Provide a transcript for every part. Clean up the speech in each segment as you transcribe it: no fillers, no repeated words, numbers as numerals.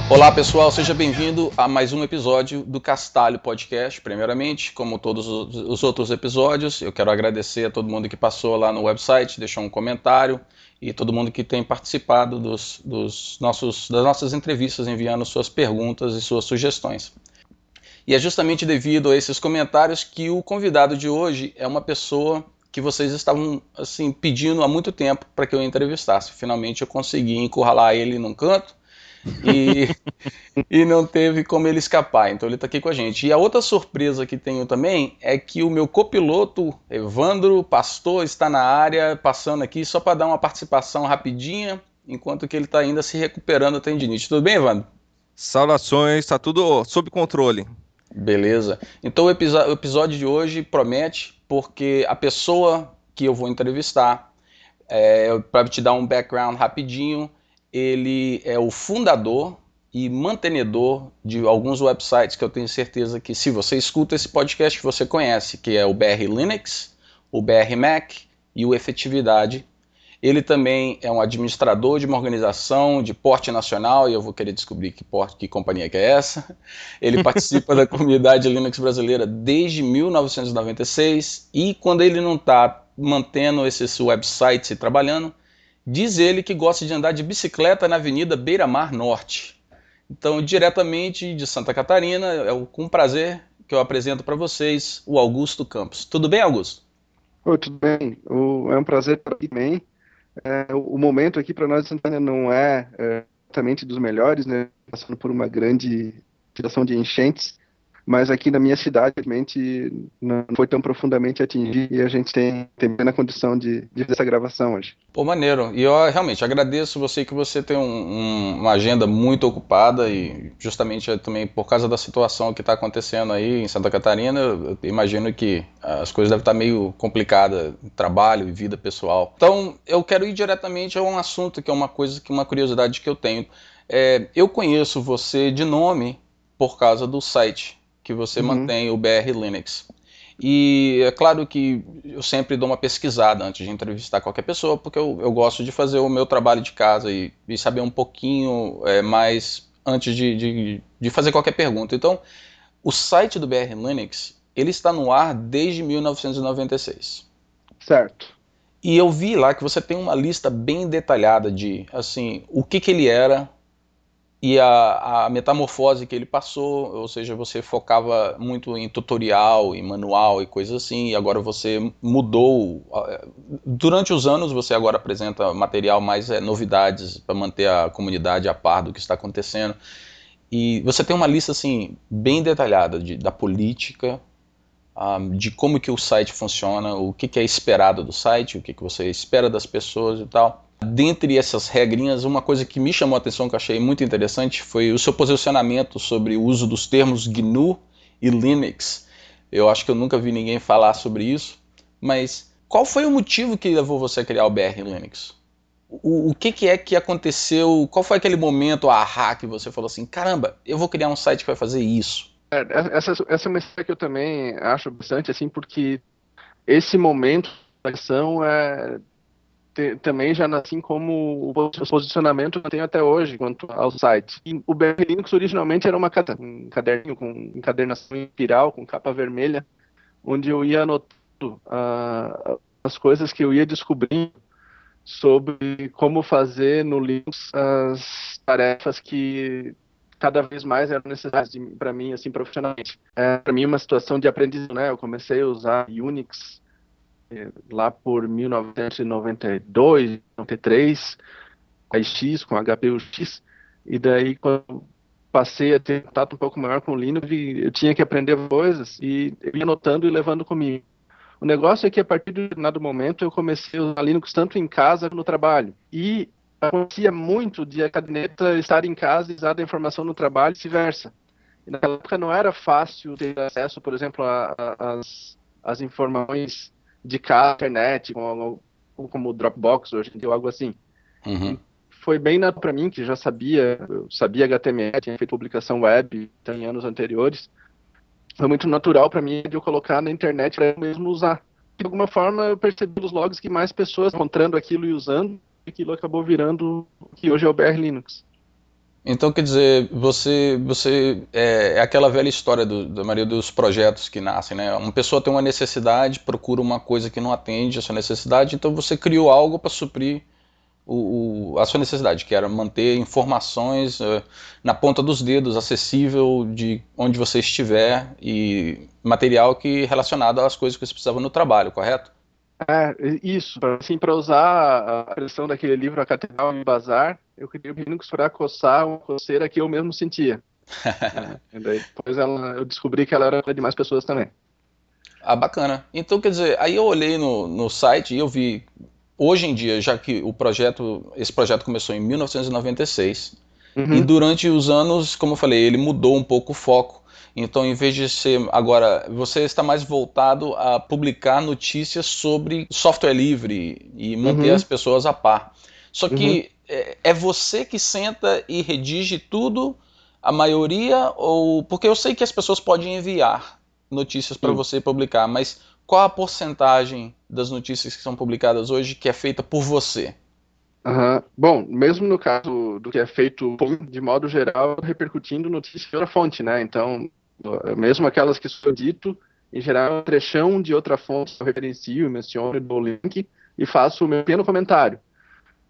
Olá pessoal, seja bem-vindo a mais um episódio do Castalho Podcast. Primeiramente, como todos os outros episódios, eu quero agradecer a todo mundo que passou lá no website, deixou um comentário e todo mundo que tem participado das nossas entrevistas, enviando suas perguntas e suas sugestões. E é justamente devido a esses comentários que o convidado de hoje é uma pessoa que vocês estavam assim pedindo há muito tempo para que eu entrevistasse. Finalmente eu consegui encurralar ele num canto e e não teve como ele escapar, então ele está aqui com a gente. E a outra surpresa que tenho também é que o meu copiloto, Evandro Pastor, está na área, passando aqui só para dar uma participação rapidinha, enquanto que ele está ainda se recuperando da tendinite. Tudo bem, Evandro? Saudações, tá tudo sob controle. Beleza. Então o episódio de hoje promete, porque a pessoa que eu vou entrevistar, para te dar um background rapidinho, ele é o fundador e mantenedor de alguns websites que eu tenho certeza que, se você escuta esse podcast, você conhece, que é o BR Linux, o BR Mac e o Efetividade. Ele também é um administrador de uma organização de porte nacional, e eu vou querer descobrir que companhia que é essa. Ele participa da comunidade Linux brasileira desde 1996, e quando ele não está mantendo esses websites e trabalhando, diz ele que gosta de andar de bicicleta na Avenida Beira-Mar Norte. Então, diretamente de Santa Catarina, com prazer que eu apresento para vocês o Augusto Campos. Tudo bem, Augusto? Oi, tudo bem? É um prazer para mim também. O momento aqui para nós de Santana não é exatamente dos melhores, né? Passando por uma grande situação de enchentes, mas aqui na minha cidade, realmente, não foi tão profundamente atingido e a gente tem plena condição de fazer essa gravação hoje. Pô, maneiro. E eu realmente agradeço você, que você tem uma agenda muito ocupada, e justamente também por causa da situação que está acontecendo aí em Santa Catarina, eu imagino que as coisas devem estar meio complicadas, trabalho e vida pessoal. Então eu quero ir diretamente a um assunto que é uma curiosidade que eu tenho. Eu conheço você de nome por causa do site que você Uhum. mantém, o BR Linux. E é claro que eu sempre dou uma pesquisada antes de entrevistar qualquer pessoa, porque eu gosto de fazer o meu trabalho de casa e saber um pouquinho mais antes de fazer qualquer pergunta. Então, o site do BR Linux, ele está no ar desde 1996. Certo. E eu vi lá que você tem uma lista bem detalhada de, assim, o que ele era, e a metamorfose que ele passou, ou seja, você focava muito em tutorial, em manual e coisas assim, e agora você mudou. Durante os anos você agora apresenta material mais novidades para manter a comunidade a par do que está acontecendo. E você tem uma lista assim bem detalhada da política, de como que o site funciona, o que é esperado do site, o que você espera das pessoas e tal. Dentre essas regrinhas, uma coisa que me chamou a atenção, que eu achei muito interessante, foi o seu posicionamento sobre o uso dos termos GNU e Linux. Eu acho que eu nunca vi ninguém falar sobre isso, mas qual foi o motivo que levou você a criar o BR Linux? O que é que aconteceu? Qual foi aquele momento, ahá, que você falou assim, caramba, eu vou criar um site que vai fazer isso? Essa é uma história que eu também acho bastante, assim, porque esse momento da ação também já assim como o posicionamento que eu tenho até hoje quanto ao site. E o BR Linux originalmente era um caderninho com encadernação em espiral, com capa vermelha, onde eu ia anotando as coisas que eu ia descobrindo sobre como fazer no Linux as tarefas que cada vez mais eram necessárias para mim, assim, profissionalmente. Para mim, uma situação de aprendizado, né? Eu comecei a usar Unix lá por 1992, 93, a X, com HPU X, e daí quando passei a ter contato um pouco maior com o Linux, eu tinha que aprender coisas e eu ia anotando e levando comigo. O negócio é que a partir de um determinado momento eu comecei a usar Linux tanto em casa como no trabalho. E acontecia muito de a caderneta estar em casa e usar a informação no trabalho e vice-versa. E naquela época não era fácil ter acesso, por exemplo, às informações de casa, internet, como o Dropbox hoje, ou algo assim. Uhum. E foi bem natural para mim, que já eu sabia HTML, tinha feito publicação web em anos anteriores. Foi muito natural para mim de eu colocar na internet para eu mesmo usar. De alguma forma, eu percebi nos logs que mais pessoas encontrando aquilo e usando, e aquilo acabou virando o que hoje é o BR Linux. Então, quer dizer, você é aquela velha história da maioria dos projetos que nascem, né? Uma pessoa tem uma necessidade, procura uma coisa que não atende a sua necessidade, então você criou algo para suprir a sua necessidade, que era manter informações na ponta dos dedos, acessível de onde você estiver e material que relacionado às coisas que você precisava no trabalho, correto? Isso, assim, para usar a expressão daquele livro A Catedral e o Bazar, eu queria o Linux para coçar uma coceira que eu mesmo sentia. E daí depois eu descobri que ela era de mais pessoas também. Ah, bacana. Então, quer dizer, aí eu olhei no site e eu vi, hoje em dia, já que esse projeto começou em 1996, e Uhum, durante os anos, como eu falei, ele mudou um pouco o foco. Então, em vez de ser agora, você está mais voltado a publicar notícias sobre software livre e manter as uhum, pessoas a par. Só uhum. que é você que senta e redige tudo, a maioria, ou porque eu sei que as pessoas podem enviar notícias para Sim. você publicar, mas qual a porcentagem das notícias que são publicadas hoje que é feita por você? Aham. Bom, mesmo no caso do que é feito de modo geral, repercutindo notícias de outra fonte, né? Então, mesmo aquelas que sou dito, em geral, é um trechão de outra fonte, eu referencio, menciono, dou o link e faço o meu pequeno comentário.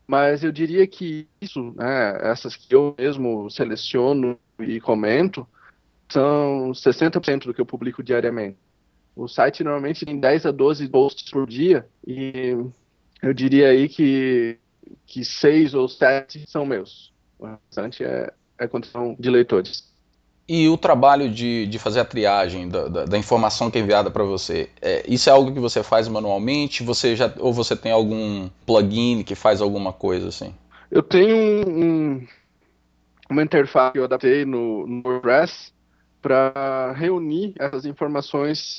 Mas eu diria que isso, né, essas que eu mesmo seleciono e comento, são 60% do que eu publico diariamente. O site normalmente tem 10 a 12 posts por dia e eu diria aí que 6 ou 7 são meus. O restante é condição de leitores. E o trabalho de fazer a triagem da informação que é enviada para você, isso é algo que você faz manualmente? Ou você tem algum plugin que faz alguma coisa assim? Eu tenho uma interface que eu adaptei no WordPress para reunir essas informações,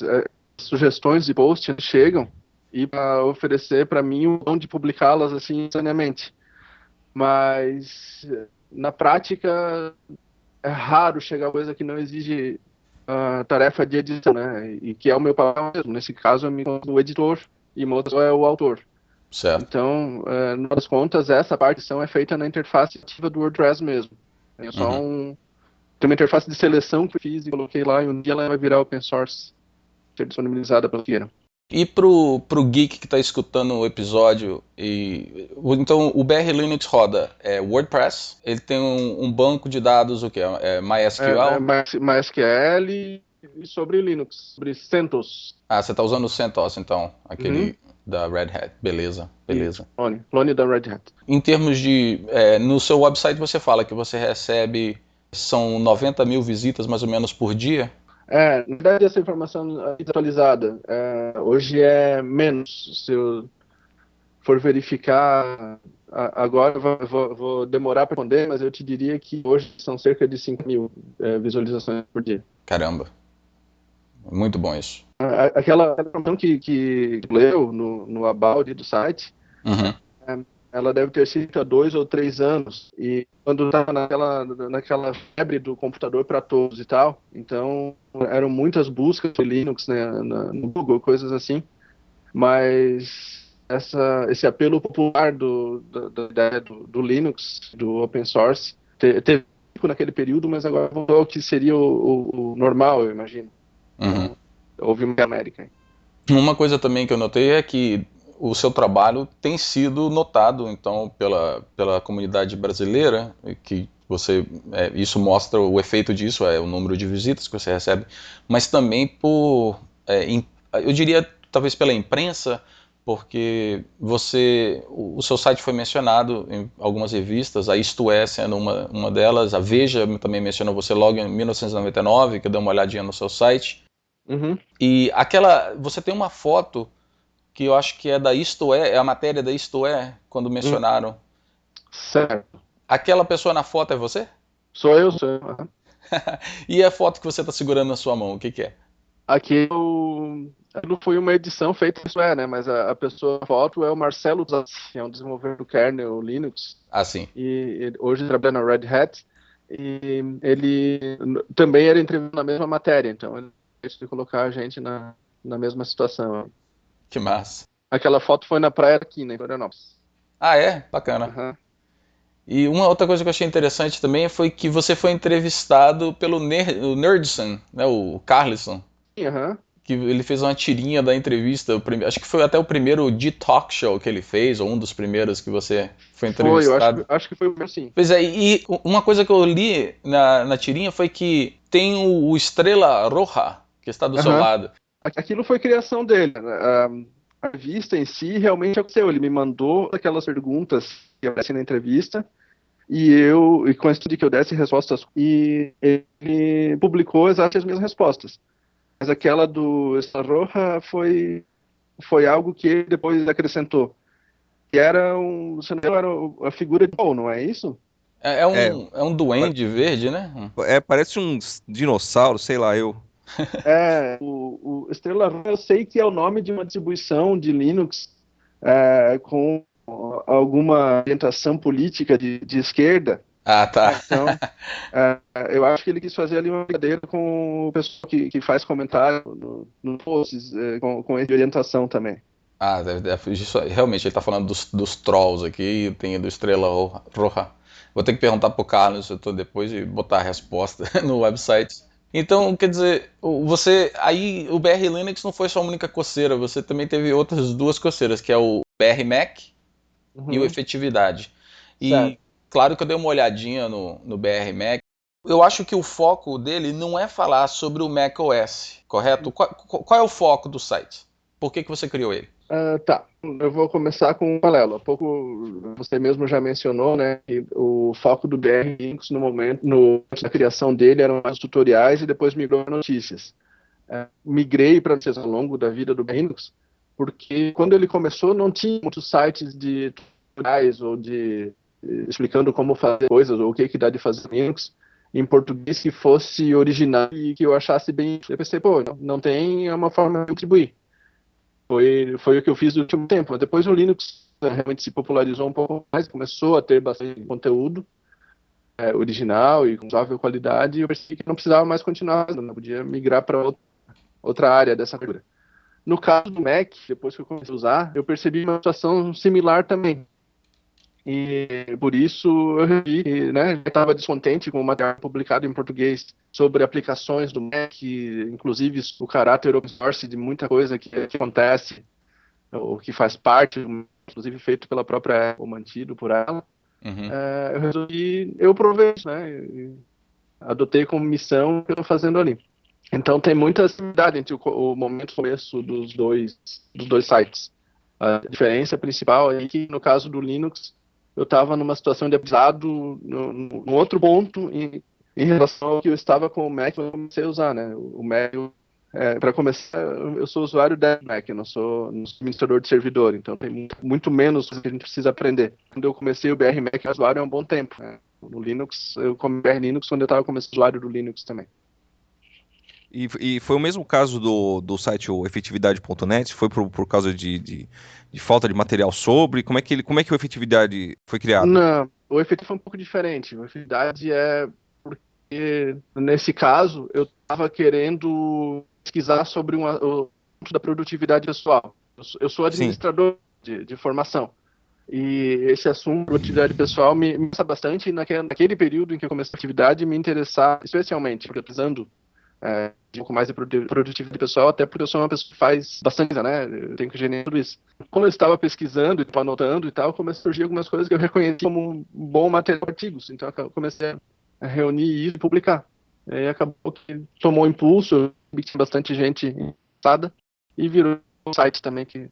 sugestões de post que chegam e para oferecer para mim o dom de publicá-las assim instantaneamente. Mas na prática é raro chegar a coisa que não exige tarefa de edição, né? E que é o meu papel mesmo. Nesse caso, eu me considero o editor e o outro é o autor. Certo. Então, no final das contas, essa partição é feita na interface ativa do WordPress mesmo. É só Uhum. tem uma interface de seleção que eu fiz e coloquei lá, e um dia ela vai virar open source, ser disponibilizada pelo que queiram. E pro geek que está escutando o episódio, então o BR Linux roda WordPress, ele tem um banco de dados, o que é MySQL. MySQL e sobre Linux, sobre CentOS. Ah, você está usando o CentOS, então, Uhum. aquele da Red Hat. Beleza, Isso, beleza. clone da Red Hat. Em termos no seu website você fala que você recebe, são 90 mil visitas mais ou menos por dia? Na verdade, essa informação atualizada, hoje é menos. Se eu for verificar agora, vou demorar para responder, mas eu te diria que hoje são cerca de 5 mil visualizações por dia. Caramba, muito bom isso. Aquela informação que leu no about do site, Uhum, ela deve ter sido há 2 ou 3 anos, e quando estava naquela febre do computador para todos e tal, então eram muitas buscas de Linux, né, no Google, coisas assim, mas esse apelo popular da ideia do Linux, do open source, teve naquele período, mas agora voltou ao que seria o normal, eu imagino. uhum. Então, houve uma América. Uma coisa também que eu notei é que o seu trabalho tem sido notado, então, pela comunidade brasileira, que isso mostra o efeito disso, é o número de visitas que você recebe, mas também eu diria, talvez pela imprensa, porque o seu site foi mencionado em algumas revistas, a Isto É sendo uma delas, a Veja também mencionou você logo em 1999, que eu dei uma olhadinha no seu site, Uhum, e você tem uma foto que eu acho que é da Isto É a matéria da Isto É, quando uhum, mencionaram. certo. Aquela pessoa na foto é você? Sou eu. Aham. E a foto que você está segurando na sua mão, o que é? Aqui não foi uma edição feita, isso né? Mas a pessoa na foto é o Marcelo Zaz, que é um desenvolvedor do kernel Linux, Ah, sim. e ele hoje trabalha na Red Hat, e ele também era entrevistado na mesma matéria, então ele decidiu colocar a gente na mesma situação. Que massa. Aquela foto foi na praia aqui, né, em Florianópolis. Ah, é? Bacana. Aham. E uma outra coisa que eu achei interessante também foi que você foi entrevistado pelo o Nerdson, né, o Carlson, Aham. que ele fez uma tirinha da entrevista, acho que foi até o primeiro D-Talk Show que ele fez, ou um dos primeiros que você foi Foi, eu entrevistado. acho que foi o mesmo, sim. Pois é, e uma coisa que eu li na tirinha foi que tem o Estrela Roja, que está do seu Aham. lado. Aquilo foi criação dele, né? A revista em si realmente aconteceu. Ele me mandou aquelas perguntas que aparecem na entrevista e com o estudo que eu desse respostas, e ele publicou exatamente as mesmas respostas. Mas aquela do Estrela Roja foi algo que ele depois acrescentou. Que era se não me engano, era a figura de Paul, não é isso? É É, um duende verde, né? parece um dinossauro, sei lá, eu. O Estrela Roja eu sei que é o nome de uma distribuição de Linux com alguma orientação política de esquerda. Ah, tá. Então, eu acho que ele quis fazer ali uma brincadeira com o pessoal que faz comentário no posts com essa orientação também. Ah, realmente, ele tá falando dos trolls aqui, tem do Estrela Roja. Vou ter que perguntar pro Carlos depois e botar a resposta no website. Então, quer dizer, aí o BR Linux não foi sua única coceira, você também teve outras duas coceiras, que é o BR Mac e o Uhum. Efetividade. E Certo. claro que eu dei uma olhadinha no BR Mac. Eu acho que o foco dele não é falar sobre o Mac OS, correto? Qual é o foco do site? Por que você criou ele? Tá, eu vou começar com um paralelo. Há pouco você mesmo já mencionou, né, que o foco do BR Linux no momento, na criação dele eram mais tutoriais e depois migrou para notícias. Migrei para notícias ao longo da vida do BR Linux, porque quando ele começou não tinha muitos sites de tutoriais ou de explicando como fazer coisas ou o que dá de fazer no Linux em português que fosse original e que eu achasse bem. Eu pensei, pô, não tem uma forma de contribuir. Foi o que eu fiz no último tempo. Depois o Linux realmente se popularizou um pouco mais, começou a ter bastante conteúdo original e com razoável qualidade, e eu percebi que não precisava mais continuar, não podia migrar para outra área dessa figura. No caso do Mac, depois que eu comecei a usar, eu percebi uma situação similar também. E por isso eu revi, né, já estava descontente com o material publicado em português sobre aplicações do Mac, inclusive o caráter open source de muita coisa que acontece, ou que faz parte, inclusive feito pela própria Apple, mantido por ela. Uhum. Eu provei isso, né, e adotei como missão o que eu estou fazendo ali. Então tem muita similaridade entre o momento começo dos dois sites. A diferença principal é que no caso do Linux eu estava numa situação de aprendizado num outro ponto em relação ao que eu estava com o Mac quando eu comecei a usar, né? O Mac, para começar, eu sou usuário da Mac, eu não sou administrador de servidor, então tem muito menos coisa que a gente precisa aprender. Quando eu comecei o BR Mac, eu usuário há um bom tempo, né? No Linux, eu comecei BR Linux quando eu estava começando usuário do Linux também. E foi o mesmo caso do site o efetividade.net? Foi por causa de falta de material sobre? Como é que o Efetividade foi criado? Não, o efeito foi um pouco diferente. A efetividade é porque, nesse caso, eu estava querendo pesquisar sobre o assunto da produtividade pessoal. Eu sou Sim. administrador de formação. E esse assunto, produtividade pessoal, me interessa bastante. E naquele período em que eu comecei a atividade, me interessar especialmente, porque precisando de um pouco mais de produtividade pessoal, até porque eu sou uma pessoa que faz bastante coisa, né? Eu tenho que gerenciar tudo isso. Quando eu estava pesquisando e anotando e tal, começou a surgir algumas coisas que eu reconheci como um bom material de artigos. Então eu comecei a reunir isso e publicar. E aí acabou que tomou impulso, eu vi que tinha bastante gente interessada e virou um site também que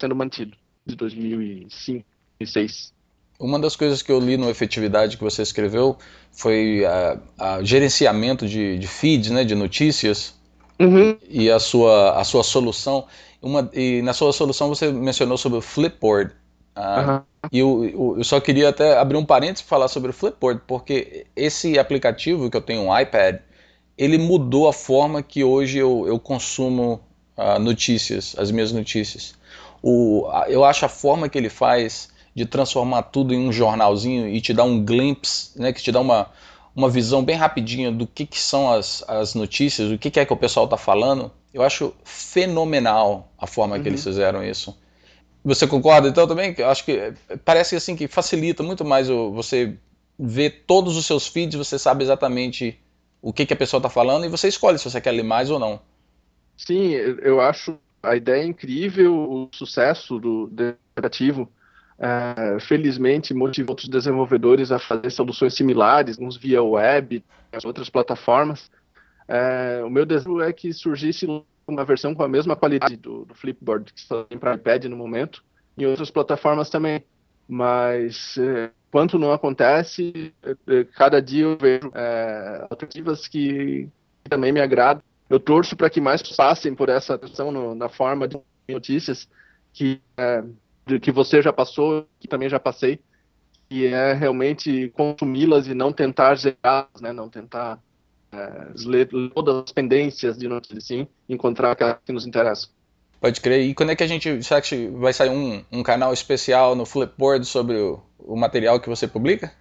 sendo mantido de 2005, 2006. Uma das coisas que eu li no Efetividade que você escreveu foi a gerenciamento de feeds, né, de notícias, Uhum. e a sua solução. E na sua solução você mencionou sobre o Flipboard. Uhum. E eu só queria até abrir um parênteses para falar sobre o Flipboard, porque esse aplicativo que eu tenho, um iPad, ele mudou a forma que hoje eu consumo notícias, as minhas notícias. Eu acho a forma que ele faz de transformar tudo em um jornalzinho e te dar um glimpse, né, que te dá uma visão bem rapidinha do que são as notícias, o que é que o pessoal está falando. Eu acho fenomenal a forma que eles fizeram isso. Você concorda então também? Eu acho que parece assim que facilita muito mais você ver todos os seus feeds, você sabe exatamente o que a pessoa está falando e você escolhe se você quer ler mais ou não. Sim, eu acho a ideia incrível, o sucesso do aplicativo, felizmente motivou outros desenvolvedores a fazer soluções similares, uns via web, as outras plataformas. O meu desejo é que surgisse uma versão com a mesma qualidade do Flipboard, que só tem para iPad no momento, e outras plataformas também. Mas, enquanto não acontece, cada dia eu vejo alternativas que também me agradam. Eu torço para que mais passem por essa atenção na forma de notícias que você já passou, que também já passei, que é realmente consumi-las e não tentar zerá-las, né? Não tentar ler todas as pendências de notícias, sim, encontrar aquelas que nos interessam. Pode crer. E quando é que a gente. Será que vai sair um canal especial no Flipboard sobre o material que você publica?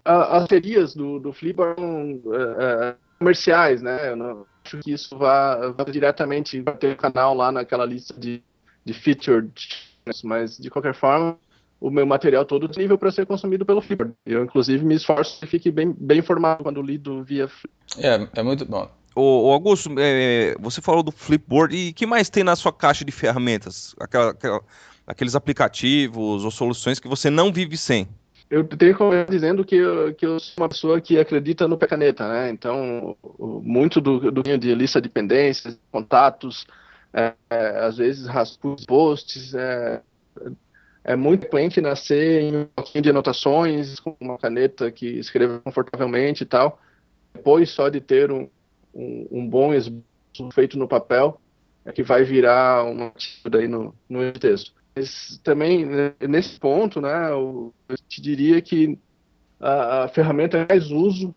As serias do Flipboard são comerciais, né? Eu não acho que isso vá diretamente ter um canal lá naquela lista de featured, mas de qualquer forma, o meu material todo é disponível para ser consumido pelo Flipboard. Eu, inclusive, me esforço que fique bem informado quando lido via Flipboard. É muito bom. Ô Augusto, você falou do Flipboard, e que mais tem na sua caixa de ferramentas? Aqueles aplicativos ou soluções que você não vive sem? Eu tenho como dizendo que eu sou uma pessoa que acredita no pé caneta, né? Então, muito do de lista de pendências, contatos, às vezes rascunhos, posts, é muito frequente nascer em um bloquinho de anotações, com uma caneta que escreva confortavelmente e tal. Depois só de ter um bom esboço feito no papel, que vai virar uma daí no texto. Mas também, nesse ponto, né, eu te diria que a ferramenta que eu mais uso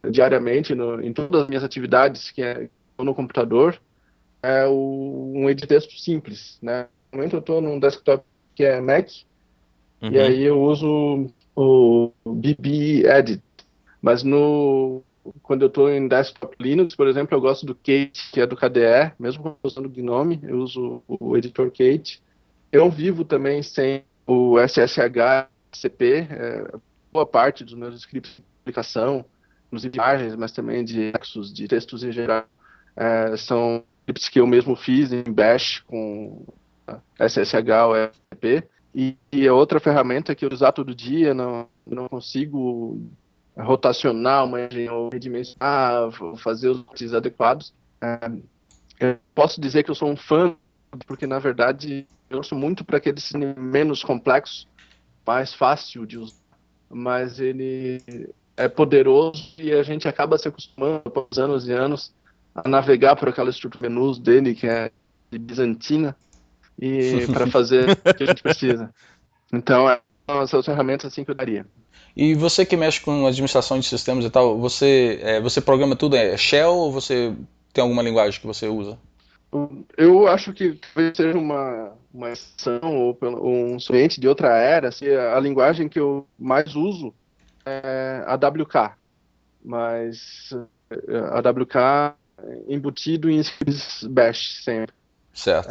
diariamente em todas as minhas atividades, que é no computador, é um editor de texto simples, né? No momento eu estou num desktop que é Mac, e Uhum. aí eu uso o BB Edit, mas quando eu estou em desktop Linux, por exemplo, eu gosto do Kate, que é do KDE, mesmo usando o GNOME, eu uso o editor Kate. Eu vivo também sem o SSH, CP, boa parte dos meus scripts de aplicação, inclusive imagens, mas também de textos, de textos em geral, são scripts que eu mesmo fiz em Bash com SSH ou CP. E a outra ferramenta que eu uso todo dia, não consigo rotacionar uma imagem ou redimensionar, fazer os cortes adequados. Eu posso dizer que eu sou um fã, porque na verdade eu sou muito para aquele cinema menos complexo, mais fácil de usar, mas ele é poderoso e a gente acaba se acostumando, por anos e anos, a navegar por aquela estrutura de menus dele, que é de bizantina, e para fazer o que a gente precisa. Então, são as ferramentas assim que eu daria. E você que mexe com administração de sistemas e tal, você programa tudo Shell ou você tem alguma linguagem que você usa? Eu acho que talvez seja uma exceção ou um cliente de outra era. Assim, a linguagem que eu mais uso é a WK, mas a WK embutido em scripts bash sempre. Certo.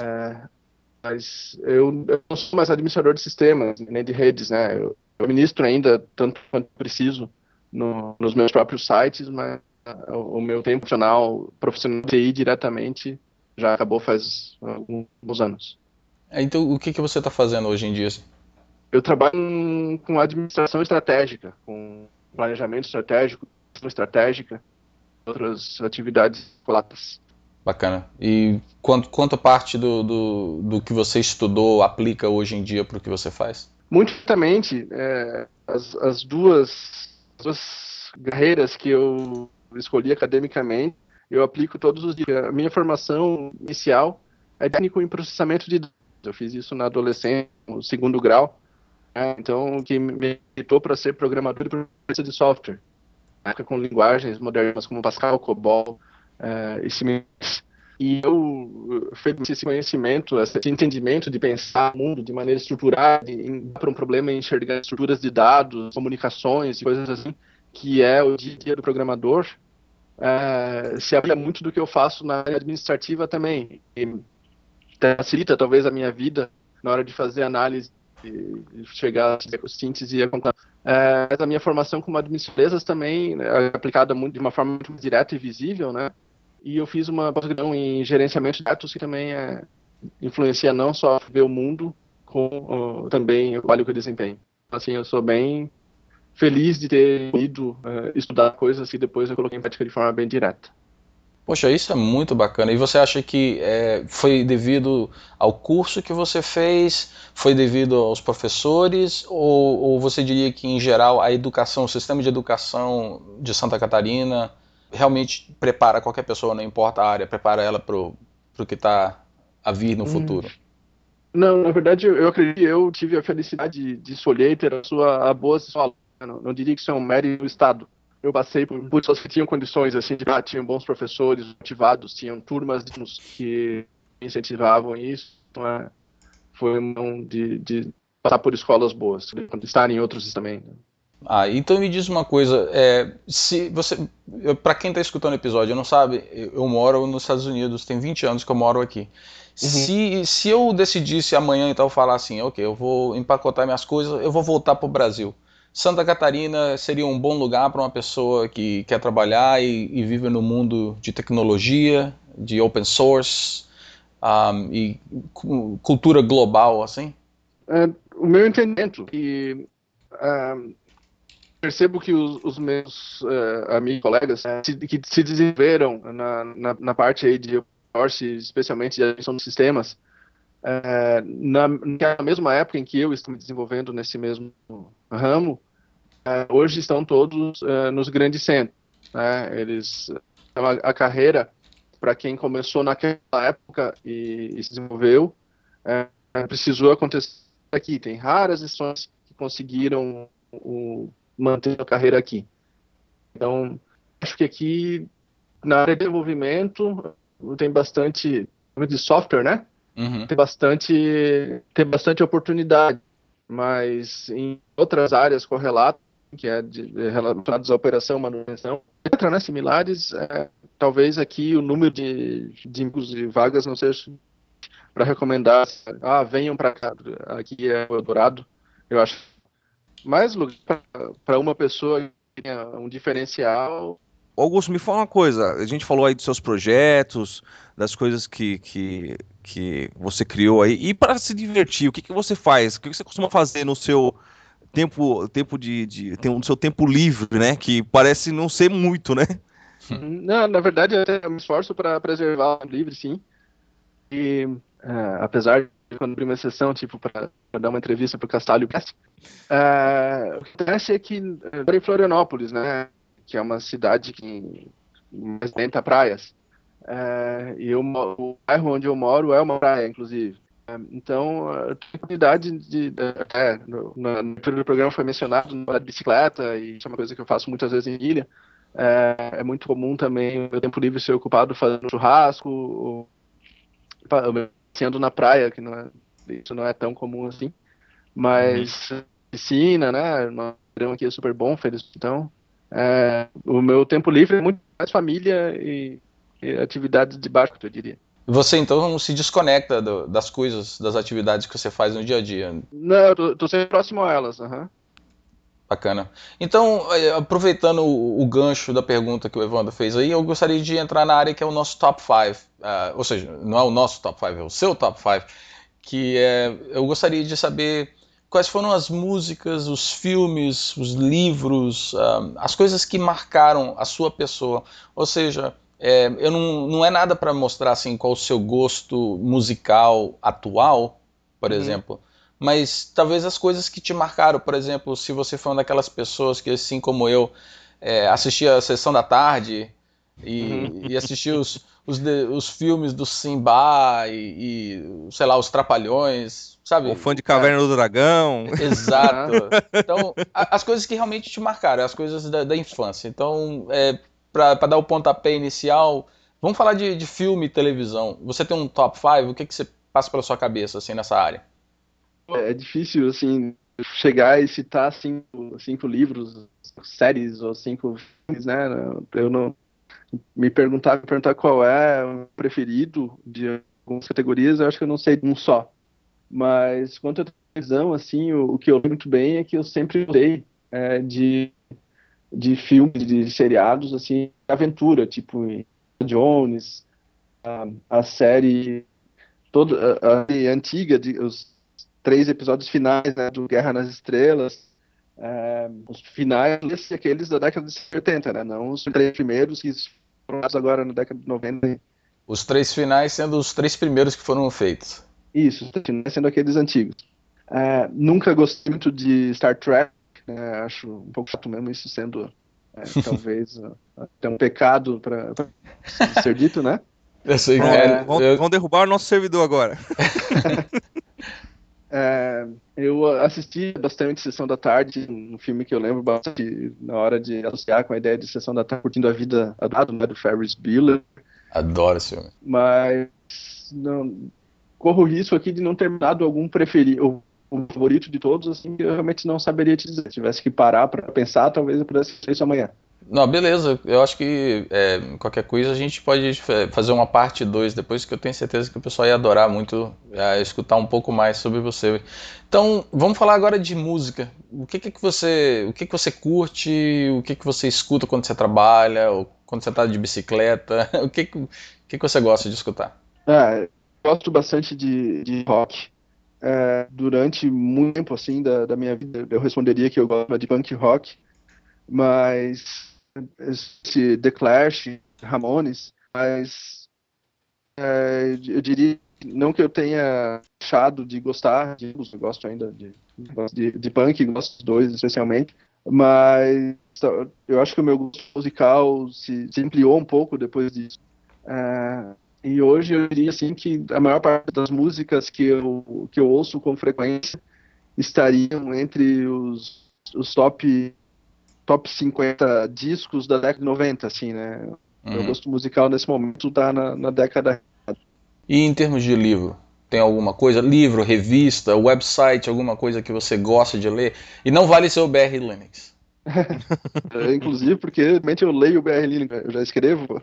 Mas eu não sou mais administrador de sistemas, nem de redes, né? Eu ministro ainda tanto quanto preciso nos meus próprios sites, mas o meu tempo profissional de TI diretamente já acabou faz alguns anos. Então, o que você está fazendo hoje em dia? Eu trabalho com administração estratégica, com planejamento estratégico, gestão estratégica, outras atividades colatas. Bacana. E quanto parte do que você estudou aplica hoje em dia para o que você faz? Muito certamente, as duas carreiras que eu escolhi academicamente, eu aplico todos os dias. A minha formação inicial é técnico em processamento de dados. Eu fiz isso na adolescência, no segundo grau. Então, o que me habilitou para ser programador e professor de software, com linguagens modernas como Pascal, COBOL e similares. E eu fiz esse conhecimento, esse entendimento de pensar o mundo de maneira estruturada, para um problema enxergar estruturas de dados, comunicações e coisas assim, que é o dia a dia do programador, se aplica muito do que eu faço na área administrativa também. E facilita talvez a minha vida na hora de fazer análise e chegar a síntese e a conclusão. Mas a minha formação como administrador também é aplicada muito, de uma forma muito direta e visível, né? E eu fiz uma pós-graduação em gerenciamento de dados que também influencia não só ver o mundo, como também o trabalho que eu desempenho. Assim, eu sou bem feliz de ter ido estudar coisas que depois eu coloquei em prática de forma bem direta. Poxa, isso é muito bacana. E você acha que foi devido ao curso que você fez, foi devido aos professores, ou você diria que, em geral, a educação, o sistema de educação de Santa Catarina realmente prepara qualquer pessoa, não importa a área, prepara ela para o que está a vir no futuro? Não, na verdade, eu acredito que eu tive a felicidade de escolher e ter a boas escolas. Não diria que isso é um mérito do Estado. Eu passei por pessoas que tinham condições, assim, tinham bons professores motivados, tinham turmas que incentivavam isso. Então, foi de passar por escolas boas, de estar em outros também. Então me diz uma coisa, se você, para quem está escutando o episódio não sabe, eu moro nos Estados Unidos, tem 20 anos que eu moro aqui. Se eu decidisse amanhã então falar assim, ok, eu vou empacotar minhas coisas, eu vou voltar para o Brasil. Santa Catarina seria um bom lugar para uma pessoa que quer trabalhar e vive no mundo de tecnologia, de open source e cultura global, assim? O meu entendimento que percebo que os meus amigos, colegas, que se desenvolveram na parte aí de open source, especialmente de gestão de sistemas, na mesma época em que eu estou me desenvolvendo nesse mesmo ramo, hoje estão todos nos grandes centros. Eles a carreira, para quem começou naquela época e se desenvolveu, precisou acontecer aqui. Tem raras exceções que conseguiram manter a carreira aqui. Então, acho que aqui, na área de desenvolvimento, tem bastante de software, né? Tem bastante oportunidade, mas em outras áreas correlatas, que relacionadas à operação, manutenção, né, similares, talvez aqui o número de vagas não seja para recomendar, venham para cá, aqui é o Eldorado, eu acho. Mais lugar para uma pessoa que tenha um diferencial. Augusto, me fala uma coisa. A gente falou aí dos seus projetos, das coisas que você criou aí. E para se divertir, o que você faz? O que você costuma fazer no seu no seu tempo livre, né? Que parece não ser muito, né? Não, na verdade, eu me esforço para preservar o livre, sim. E apesar de quando abrir uma sessão, tipo, para dar uma entrevista para o Castalho Pest, o que acontece é que eu moro em Florianópolis, né? Que é uma cidade que mais 40 praias. E o bairro onde eu moro é uma praia, inclusive. Então, eu tenho a oportunidade no programa foi mencionado na bicicleta, e isso é uma coisa que eu faço muitas vezes em ilha. É muito comum também o meu tempo livre ser ocupado fazendo churrasco, ou sendo na praia, que isso não é tão comum assim. Mas piscina, né? O verão aqui é super bom, então o meu tempo livre é muito mais família e atividades de barco, eu diria. Você então se desconecta das coisas, das atividades que você faz no dia a dia? Não, eu tô sempre próximo a elas. Bacana. Então, aproveitando o gancho da pergunta que o Evandro fez aí, eu gostaria de entrar na área que é o nosso top 5, ou seja, não é o nosso top 5, é o seu top 5, eu gostaria de saber quais foram as músicas, os filmes, os livros, as coisas que marcaram a sua pessoa. Ou seja, não é nada para mostrar assim qual o seu gosto musical atual, por exemplo, mas talvez as coisas que te marcaram. Por exemplo, se você foi uma daquelas pessoas que, assim como eu, assistia a Sessão da Tarde e assistia os filmes do Simba e, sei lá, os Trapalhões, sabe? O fã de Caverna do Dragão. Exato. Então, as coisas que realmente te marcaram, as coisas da infância. Então, para dar o pontapé inicial, vamos falar de filme e televisão. Você tem um top 5? O que você passa pela sua cabeça assim, nessa área? É difícil, assim, chegar e citar cinco livros, séries ou 5 filmes, né? Eu não... Me perguntar qual é o preferido de algumas categorias, eu acho que eu não sei um só. Mas quanto à televisão, assim, o que eu lembro muito bem é que eu sempre gostei de filmes, de seriados, assim, de aventura, tipo Indiana Jones, a série toda a antiga, os 3 episódios finais, né, do Guerra nas Estrelas, os finais, aqueles da década de 70, né, não os 3 primeiros que foram lançados agora na década de 90. Os 3 finais sendo os 3 primeiros que foram feitos. Isso, os 3 finais sendo aqueles antigos. Nunca gostei muito de Star Trek, né, acho um pouco chato mesmo isso sendo, talvez, até um pecado para ser dito, né? Eu sei, Vão derrubar o nosso servidor agora. Eu assisti bastante Sessão da Tarde, um filme que eu lembro bastante na hora de associar com a ideia de Sessão da Tarde, Curtindo a Vida Adulto, né, do Ferris Bueller, Adoro esse filme. mas não, corro o risco aqui de não ter dado algum preferido, o favorito de todos, assim, que eu realmente não saberia te dizer. Se tivesse que parar para pensar, talvez eu pudesse fazer isso amanhã. Não, beleza. Eu acho que qualquer coisa a gente pode fazer uma parte 2 depois, que eu tenho certeza que o pessoal ia adorar muito escutar um pouco mais sobre você. Então, vamos falar agora de música. O que que você curte? O que você escuta quando você trabalha? Ou quando você está de bicicleta? O que você gosta de escutar? Eu gosto bastante de rock. Durante muito tempo, assim, da minha vida, eu responderia que eu gosto de punk rock, mas esse The Clash, Ramones, mas eu diria, não que eu tenha achado de gostar de, eu gosto ainda de punk, gosto dos dois especialmente, mas eu acho que o meu gosto musical se ampliou um pouco depois disso. E hoje eu diria assim que a maior parte das músicas que eu ouço com frequência estariam entre os top 50 discos da década de 90, assim, né? Meu gosto musical nesse momento tá na década. E em termos de livro, tem alguma coisa? Livro, revista, website, alguma coisa que você gosta de ler? E não vale ser o BR Linux. Inclusive porque realmente eu leio o BR Linux, eu já escrevo,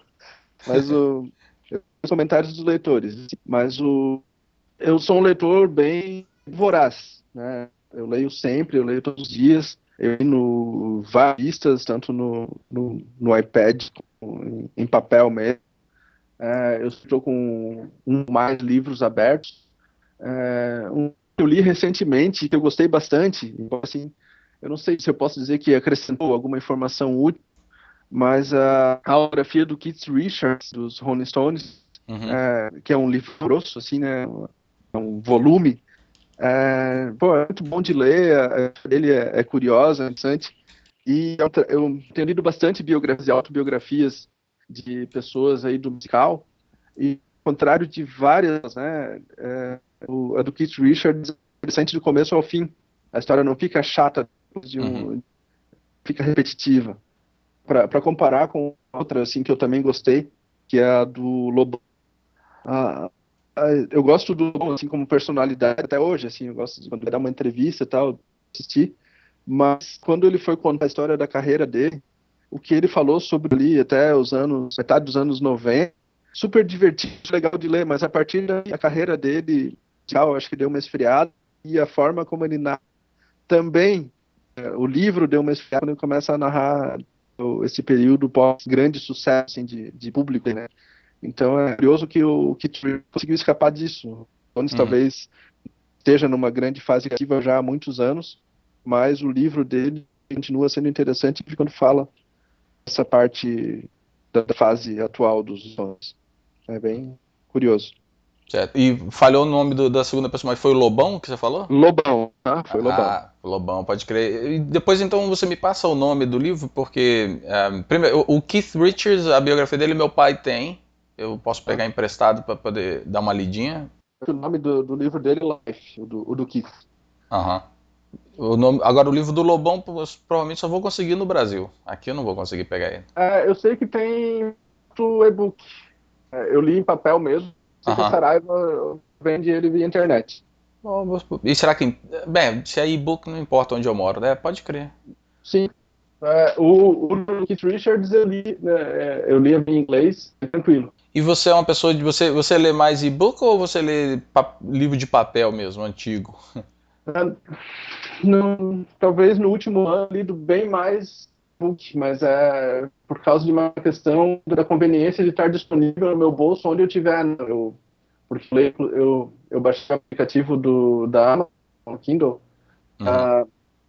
mas os comentários dos leitores. Mas eu sou um leitor bem voraz, né? Eu leio sempre, eu leio todos os dias. Eu leio no varistas, tanto no iPad, em papel mesmo. Eu estou com mais livros abertos. Um que eu li recentemente, que eu gostei bastante, então, assim, eu não sei se eu posso dizer que acrescentou alguma informação útil, mas a biografia do Keith Richards, dos Rolling Stones, que é um livro grosso, assim, né? É um volume. É muito bom de ler, ele é curiosa, é interessante. E eu tenho lido bastante biografias e autobiografias de pessoas aí do musical, e ao contrário de várias, né, a do Keith Richards é interessante do começo ao fim. A história não fica chata, fica repetitiva. Para comparar com outra, assim, que eu também gostei, que é a do Lobão. Eu gosto do Lobão, assim, como personalidade até hoje, assim, eu gosto de quando ele dá uma entrevista e tal, assistir. Mas quando ele foi contar a história da carreira dele, o que ele falou sobre ali até metade dos anos 90, super divertido, legal de ler, mas a partir da carreira dele, eu acho que deu uma esfriada, e a forma como ele narra também, o livro deu uma esfriada quando ele começa a narrar esse período pós grande sucesso, assim, de público, né? Então é curioso que o Keith conseguiu escapar disso. O Jones talvez esteja numa grande fase criativa já há muitos anos, mas o livro dele continua sendo interessante quando fala essa parte da fase atual dos Stones. É bem curioso. Certo. E falhou o nome da segunda pessoa, mas foi o Lobão que você falou? Lobão, tá? Foi Lobão. Lobão, pode crer. E depois então você me passa o nome do livro, porque primeiro, o Keith Richards, a biografia dele, meu pai tem. Eu posso pegar emprestado para poder dar uma lidinha. O nome do livro dele é Life, o do Keith. Aham. Agora o livro do Lobão provavelmente só vou conseguir no Brasil. Aqui eu não vou conseguir pegar ele. Eu sei que tem o e-book. Eu li em papel mesmo. Sei que a Saraiva vende ele via internet. E será que. Bem, se é e-book não importa onde eu moro, né? Pode crer. Sim. O Keith Richards eu li em inglês, tranquilo. E você é uma pessoa de você lê mais e-book ou você lê livro de papel mesmo, antigo? Talvez no último ano lido bem mais book, mas é por causa de uma questão da conveniência de estar disponível no meu bolso onde eu estiver. Porque eu baixei o aplicativo da Amazon, no Kindle.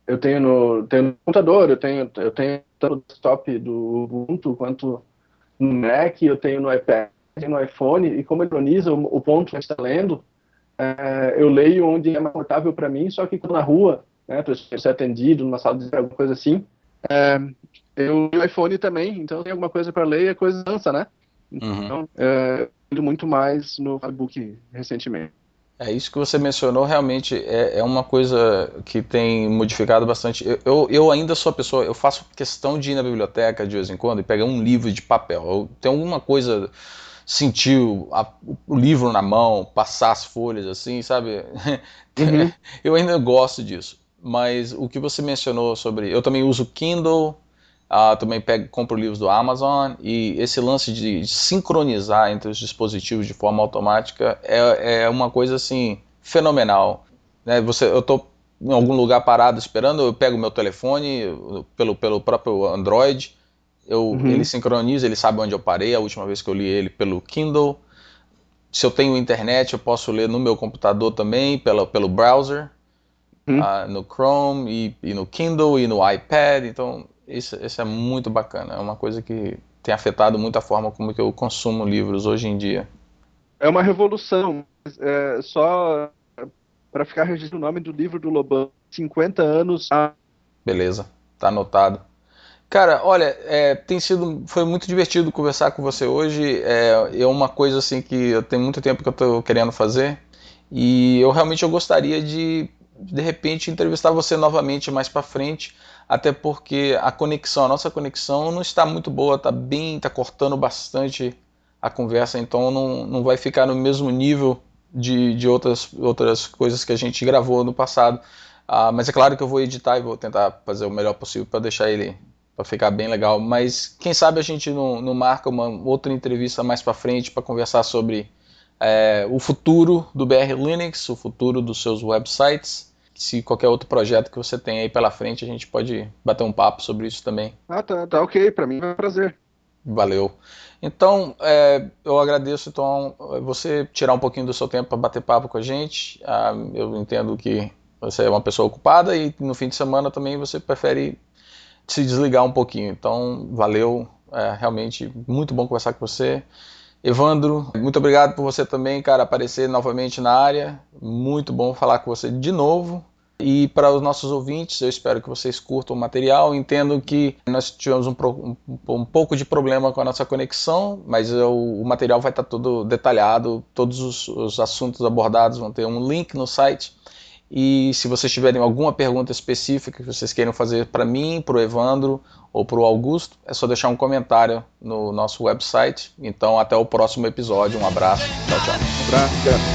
Eu tenho no computador, eu tenho tanto no desktop do Ubuntu quanto no Mac, eu tenho no iPad, no iPhone, e como ele organiza o ponto que está lendo, eu leio onde é mais confortável para mim, só que quando na rua, né, para ser atendido numa sala de espera, alguma coisa assim, eu leio o iPhone também, então tem alguma coisa para ler e a coisa dança, né? Então, eu lido muito mais no e-book recentemente. É isso que você mencionou, realmente é uma coisa que tem modificado bastante. Eu ainda sou a pessoa, eu faço questão de ir na biblioteca de vez em quando e pegar um livro de papel. Eu tenho alguma coisa, sentir o livro na mão, passar as folhas assim, sabe? Eu ainda gosto disso. Mas o que você mencionou sobre. Eu também uso Kindle. Também compro livros do Amazon, e esse lance de sincronizar entre os dispositivos de forma automática é uma coisa assim fenomenal, né? Eu estou em algum lugar parado esperando, eu pego meu telefone pelo próprio Android, ele sincroniza, ele sabe onde eu parei a última vez que eu li ele pelo Kindle. Se eu tenho internet, eu posso ler no meu computador também pelo browser, no Chrome e no Kindle e no iPad. Então isso é muito bacana, é uma coisa que tem afetado muito a forma como que eu consumo livros hoje em dia. É uma revolução, só para ficar registrado o nome do livro do Lobão, 50 anos. Beleza, tá anotado. Cara, olha, foi muito divertido conversar com você hoje. É uma coisa assim que eu tenho muito tempo que eu estou querendo fazer, e eu realmente gostaria de repente entrevistar você novamente mais para frente, até porque a nossa conexão não está muito boa, tá cortando bastante a conversa, então não vai ficar no mesmo nível de outras coisas que a gente gravou no passado. Mas é claro que eu vou editar e vou tentar fazer o melhor possível para deixar ele para ficar bem legal. Mas quem sabe a gente não marca uma outra entrevista mais para frente para conversar sobre o futuro do BR Linux, o futuro dos seus websites. Se qualquer outro projeto que você tem aí pela frente, a gente pode bater um papo sobre isso também. Tá ok, para mim é um prazer. Valeu. Então, eu agradeço então você tirar um pouquinho do seu tempo para bater papo com a gente. Eu entendo que você é uma pessoa ocupada e no fim de semana também você prefere se desligar um pouquinho. Então, valeu. Realmente muito bom conversar com você. Evandro, muito obrigado por você também, cara, aparecer novamente na área. Muito bom falar com você de novo. E para os nossos ouvintes, eu espero que vocês curtam o material. Entendo que nós tivemos um pouco de problema com a nossa conexão, mas o material vai estar todo detalhado, todos os assuntos abordados vão ter um link no site. E se vocês tiverem alguma pergunta específica que vocês queiram fazer para mim, para o Evandro ou para o Augusto, é só deixar um comentário no nosso website. Então, até o próximo episódio. Um abraço. Tchau, tchau. Um abraço.